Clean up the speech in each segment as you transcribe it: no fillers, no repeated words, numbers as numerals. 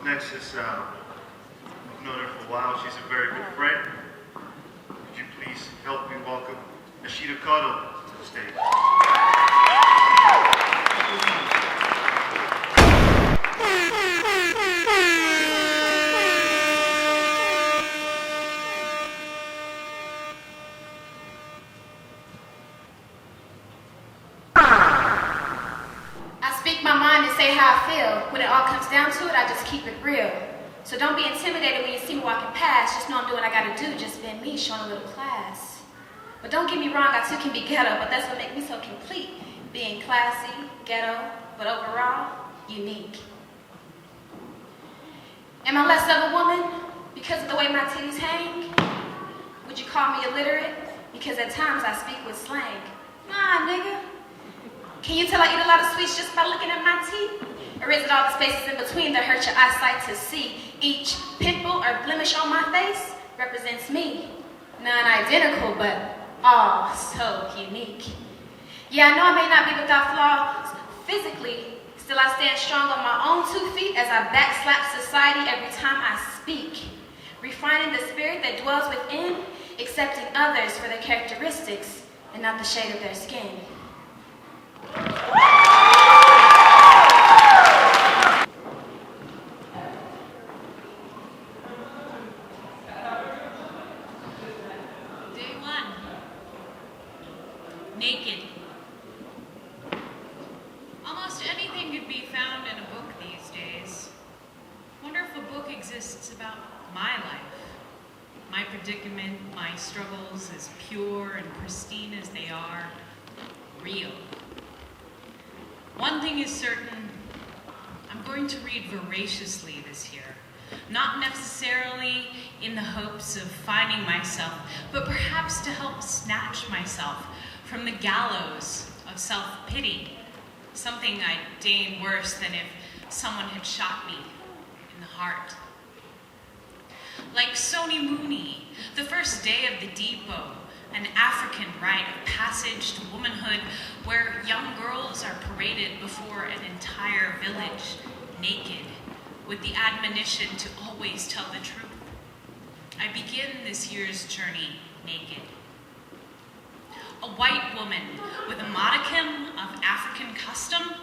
Next is, I've known her for a while. She's a very good friend. Could you please help me welcome Nashida Cotto to the stage? I speak my mind and say how I feel. When it all comes down to it, I just keep it real. So don't be intimidated when you see me walking past. Just know I'm doing what I gotta do, just being me, showing a little class. But don't get me wrong, I too can be ghetto, but that's what makes me so complete. Being classy, ghetto, but overall, unique. Am I less of a woman because of the way my titties hang? Would you call me illiterate? Because at times I speak with slang. Nah, nigga. Can you tell I eat a lot of sweets just by looking at my teeth? Or is it all the spaces in between that hurt your eyesight to see? Each pimple or blemish on my face represents me. Non-identical, but all so unique. Yeah, I know I may not be without flaws physically, still I stand strong on my own 2 feet as I backslap society every time I speak. Refining the spirit that dwells within, accepting others for their characteristics and not the shade of their skin. Day 1. Naked. Almost anything could be found in a book these days. Wonder if a book exists about my life. My predicament, my struggles, as pure and pristine as they are, real. One thing is certain, I'm going to read voraciously this year. Not necessarily in the hopes of finding myself, but perhaps to help snatch myself from the gallows of self-pity, something I'd deign worse than if someone had shot me in the heart. Like Soni Mooney, the first day of the depot, an African rite of passage to womanhood where young girls are paraded before an entire village naked with the admonition to always tell the truth. I begin this year's journey naked. A white woman with a modicum of African custom?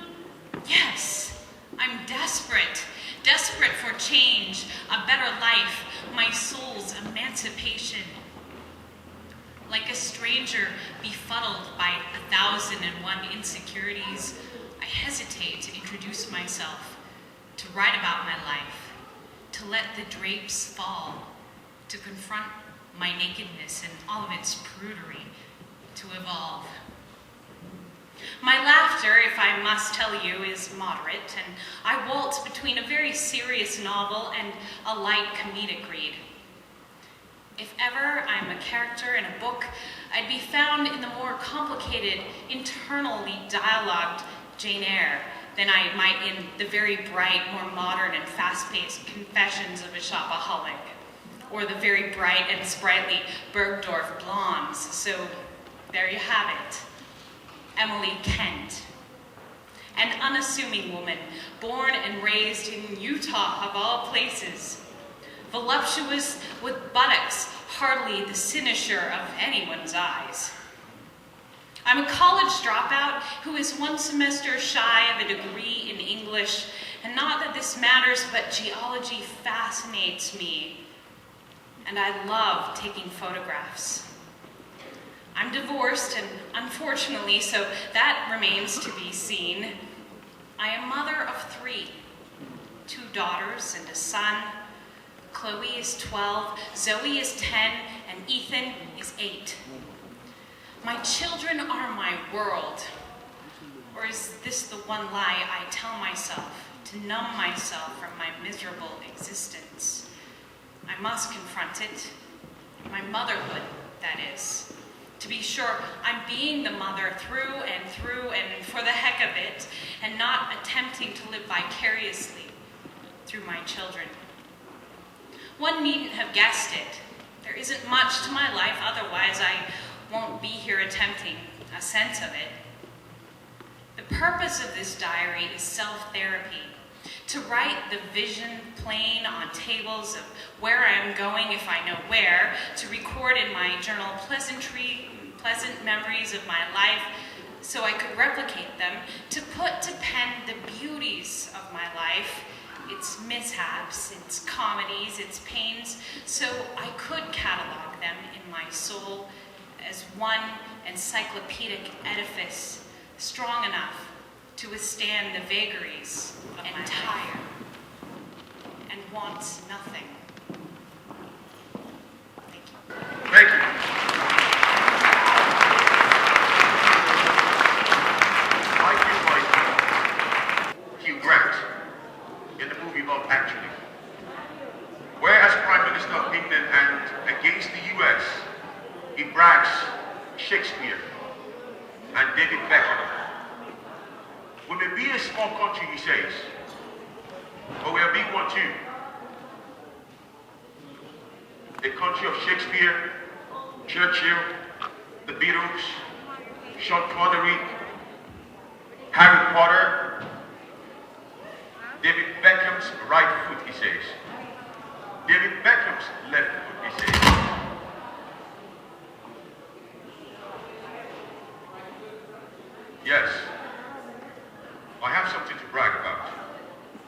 Yes, I'm desperate for change, a better life, my soul's emancipation. Like a stranger befuddled by 1,001 insecurities, I hesitate to introduce myself, to write about my life, to let the drapes fall, to confront my nakedness and all of its prudery, to evolve. My laughter, if I must tell you, is moderate, and I waltz between a very serious novel and a light comedic read. If ever I'm a character in a book, I'd be found in the more complicated, internally dialogued Jane Eyre than I might in the very bright, more modern and fast-paced Confessions of a Shopaholic, or the very bright and sprightly Bergdorf Blondes. So there you have it. Emily Kent, an unassuming woman, born and raised in Utah of all places. Voluptuous with buttocks, hardly the cynosure of anyone's eyes. I'm a college dropout who is 1 semester shy of a degree in English, and not that this matters, but geology fascinates me, and I love taking photographs. I'm divorced, and unfortunately, so that remains to be seen. I am mother of 3, 2 daughters and a son. Chloe is 12, Zoe is 10, and Ethan is 8. My children are my world. Or is this the one lie I tell myself to numb myself from my miserable existence? I must confront it. My motherhood, that is. To be sure, I'm being the mother through and for the heck of it, and not attempting to live vicariously through my children. One needn't have guessed it. There isn't much to my life, otherwise I won't be here attempting a sense of it. The purpose of this diary is self-therapy, to write the vision plain on tables of where I am going if I know where, to record in my journal pleasant memories of my life so I could replicate them, to put to pen the beauties of my life, its mishaps, its comedies, its pains, so I could catalog them in my soul as one encyclopedic edifice strong enough to withstand the vagaries of my life and wants nothing. Thank you. Thank you. I feel like Hugh Grant in the movie Love Actually, where as Prime Minister of England and against the US, he brags Shakespeare and David Beckham. We may be a small country, he says, but we are a big one too. A country of Shakespeare, Churchill, the Beatles, Sean Connery, Harry Potter, David Beckham's right foot, he says. David Beckham's left foot, he says. Yes, I have something to brag about.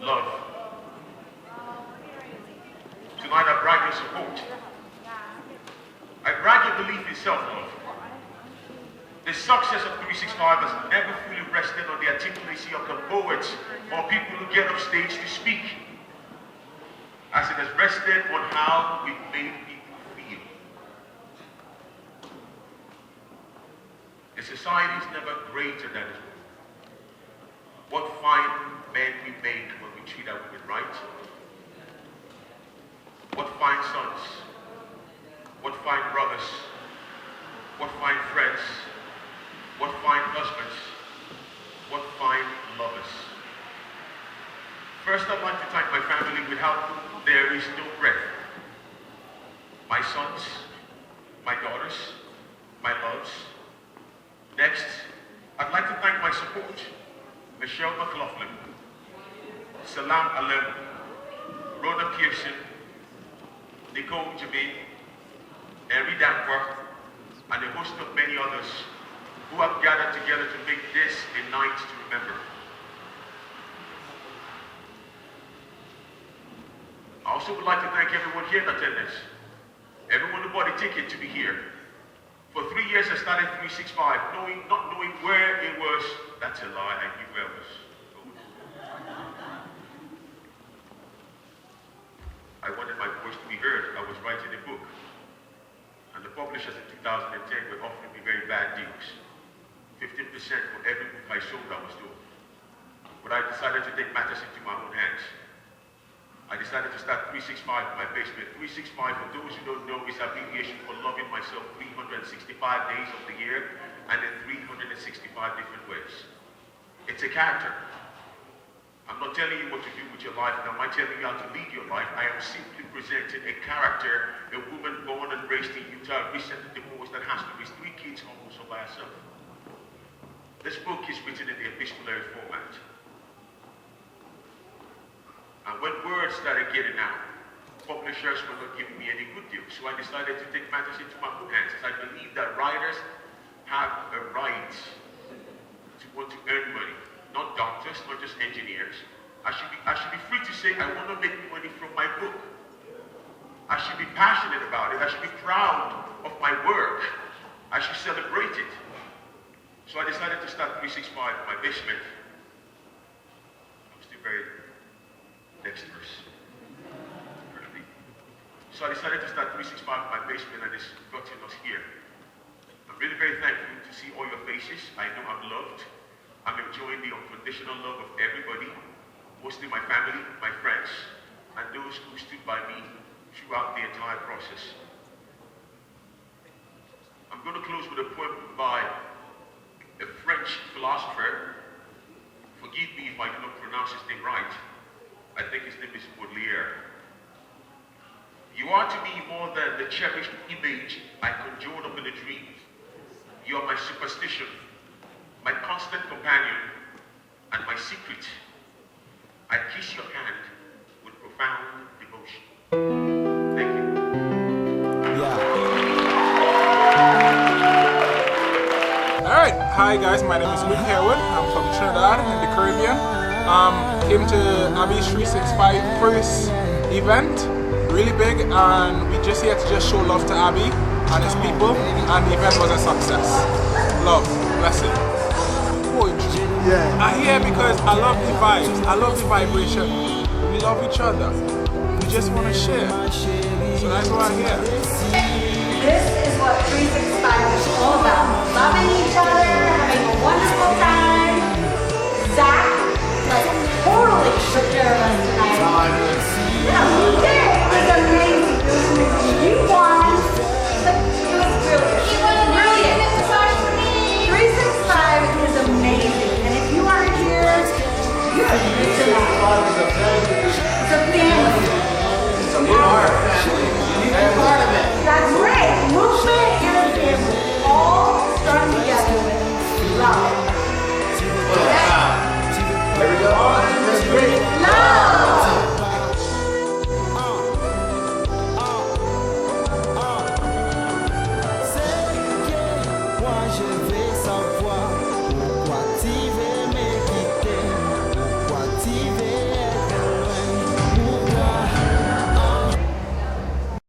Love. Tonight I brag your support. I brag your belief in self-love. The success of 365 has never fully rested on the articulacy of the poets or people who get up stage to speak, as it has rested on how we made people feel. The society is never greater than its women. What fine men we make when we treat our women right. What fine sons. What fine brothers. What fine friends. What fine husbands. What fine lovers. First, I'd like to thank my family without whom there is no breath. My sons, my daughters, my loves. Next, I'd like to thank my support. Michelle McLaughlin, Salam Alem, Rhoda Pearson, Nicole Jabin, Henry Danforth, and a host of many others who have gathered together to make this a night to remember. I also would like to thank everyone here in attendance, everyone who bought a ticket to be here. For 3 years I started 365, not knowing where it was. That's a lie, I knew where it was. I wanted my voice to be heard. I was writing a book. And the publishers in 2010 were offering me very bad deals. 15% for every book I sold I was doing. But I decided to take matters into my own hands. I decided to start 365 in my basement. 365, for those who don't know, is abbreviation for loving myself 365 days of the year and in 365 different ways. It's a character. I'm not telling you what to do with your life, and I'm not telling you how to lead your life. I am simply presenting a character, a woman born and raised in Utah, recently divorced, that has to raise 3 kids almost all by herself. This book is written in the epistolary format. And when words started getting out, publishers were not giving me any good deals. So I decided to take matters into my own hands, as I believe that writers have a right to want to earn money. Not doctors, not just engineers. I should be free to say I want to make money from my book. I should be passionate about it. I should be proud of my work. I should celebrate it. So I decided to start 365 in my basement. I'm still very next verse. So I decided to start 365 in my basement, and it's gotten us here. I'm really very thankful to see all your faces. I know I'm loved. I'm enjoying the unconditional love of everybody, mostly my family, my friends, and those who stood by me throughout the entire process. I'm going to close with a poem by a French philosopher. Forgive me if I do not pronounce his name right. I think his name is Baudelaire. You are to me more than the cherished image I conjured up in a dream. You are my superstition, my constant companion, and my secret. I kiss your hand with profound devotion. Thank you. Alright, hi guys, my name is Luke Harewood. I'm from Trinidad in the Caribbean. Came to Abby's 365 first event, really big, and we just here to just show love to Abby and his people, and the event was a success. Love, blessing. Poetry. Yeah. I hear because I love the vibes, I love the vibration. We love each other. We just want to share. So that's why I'm here. This is what 365 is all about. Loving each other, having a wonderful time. Zach, like, totally took care of us